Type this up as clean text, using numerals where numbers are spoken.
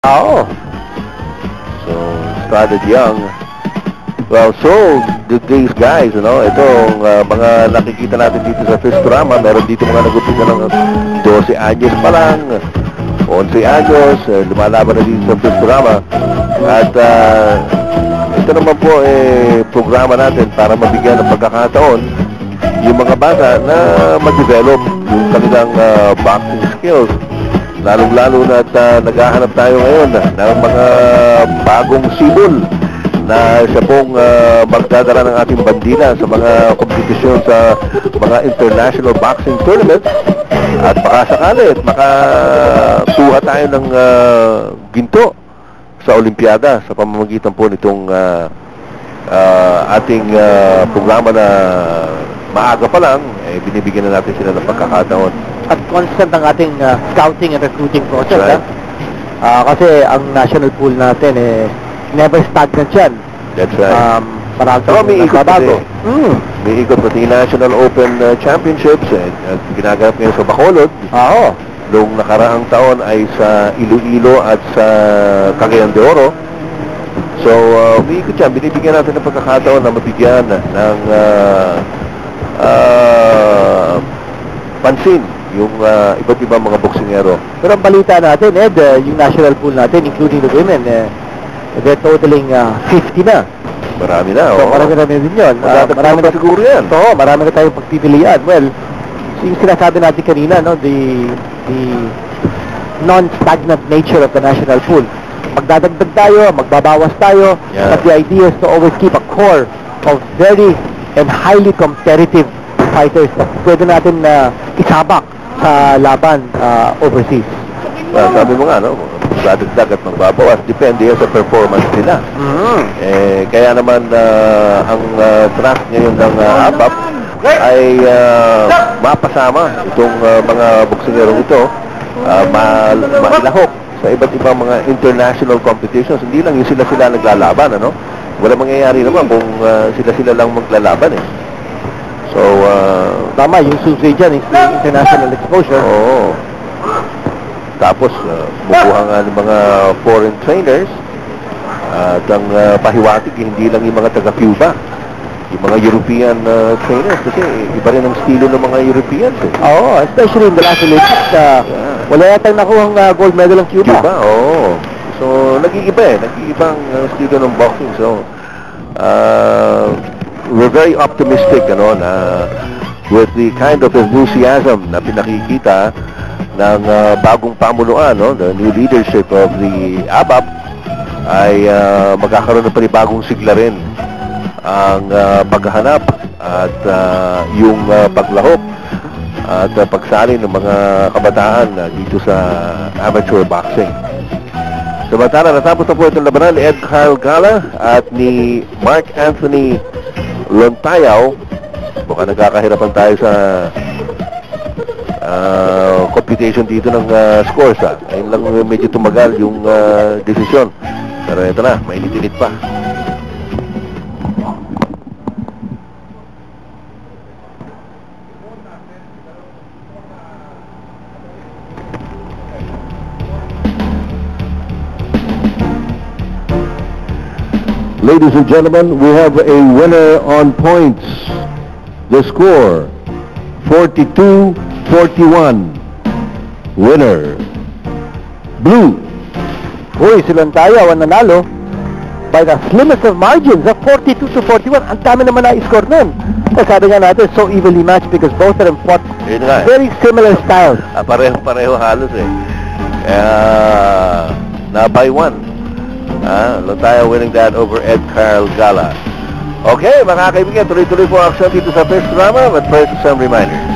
Oo. So, started young. Well, so, these guys, itong mga nakikita natin dito sa Fisturama, meron dito mga nag-upisa ng 12 anyos pa lang, 11 anyos, lumalaban na dito sa Fisturama. At ito naman po, programa natin para mabigyan ng pagkakataon yung mga bata na mag-develop yung kanilang boxing skills. Lalong-lalo na at naghahanap tayo ngayon ng mga bagong sibol na siya pong magdadala ng ating bandila sa mga kompetisyon sa mga international boxing tournaments at baka sakali at makakuha tayo ng ginto sa Olimpiada sa pamamagitan po nitong ating programa na maaga pa lang, binibigyan na natin sila ng pagkakataon. At constant ang ating scouting and recruiting process. Right. Kasi ang national pool natin, never stagnant yan. That's right. May ikot pati. May ikot pati National Open Championships. Ginaganap ngayon sa Bacolod. Oo. Noong nakaraang taon ay sa Iloilo at sa Cagayan de Oro. So, may ikot yan. Binibigyan natin ng pagkakataon na mabigyan ng pansin yung iba't ibang mga boksingero. Pero ang balita natin, Ed, yung national pool natin, including the women, they're totaling 50 na. Marami na, So, marami din yun. Marami na siguro yan. Oo, marami na tayong pagpipilian. Well, yung sinasabi natin kanina, the non-stagnant nature of the national pool. Magdadagdag tayo, magbabawas tayo, Yeah. but the idea is to always keep a core of very and highly competitive fighters na pwede natin isabak sa laban overseas. Well, sabi mo nga, magdadagdag at magbabawas. Depende yan sa performance nila. Kaya naman ang draft ngayon ng ABAP ay mapasama itong mga boksingerong ito mailahok sa iba't ibang mga international competitions. Hindi lang yung sila naglalaban, wala mangyayari naman kung sila lang maglalaban So, tama, yung susi dyan is the international exposure. Oo. Tapos, kumukuha nga ng mga foreign trainers at ang pahiwatig, hindi lang yung mga taga-Cuba. Yung mga European trainers kasi iba rin ang estilo ng mga Europeans Oo, especially in the last Olympics. Wala yatang nakuhang gold medal ng Cuba. Oo. So, nag-iiba nag-iibang estilo ng boxing. So, we're very optimistic na with the kind of enthusiasm na pinakikita ng bagong pamunuan, the new leadership of the ABAP ay magkakaroon ng panibagong sigla rin ang paghahanap at yung paglahok at pagsali ng mga kabataan dito sa amateur boxing. Samantala, natapos na po itong labanan ni Ed Carl Gala at ni Mark Anthony Lontayaw. Mukhang nagkakahirapan tayo sa computation dito ng scores. Ayun lang medyo tumagal yung desisyon. Pero ito na, mainit-init pa. Ladies and gentlemen, we have a winner on points. The score, 42-41. Winner, Blue. Uy, silang tayo ang nanalo by the slimmest of margins of 42-41. Ang dami naman na-score nun. Sabi nga natin, so evenly matched because both are important. Very similar styles. Pareho halos na by one. Lontayaw winning that over Ed Carl Gala. Okay, mga kaibigan, tuloy-tuloy po ang action dito sa Fisturama, but first, some reminders.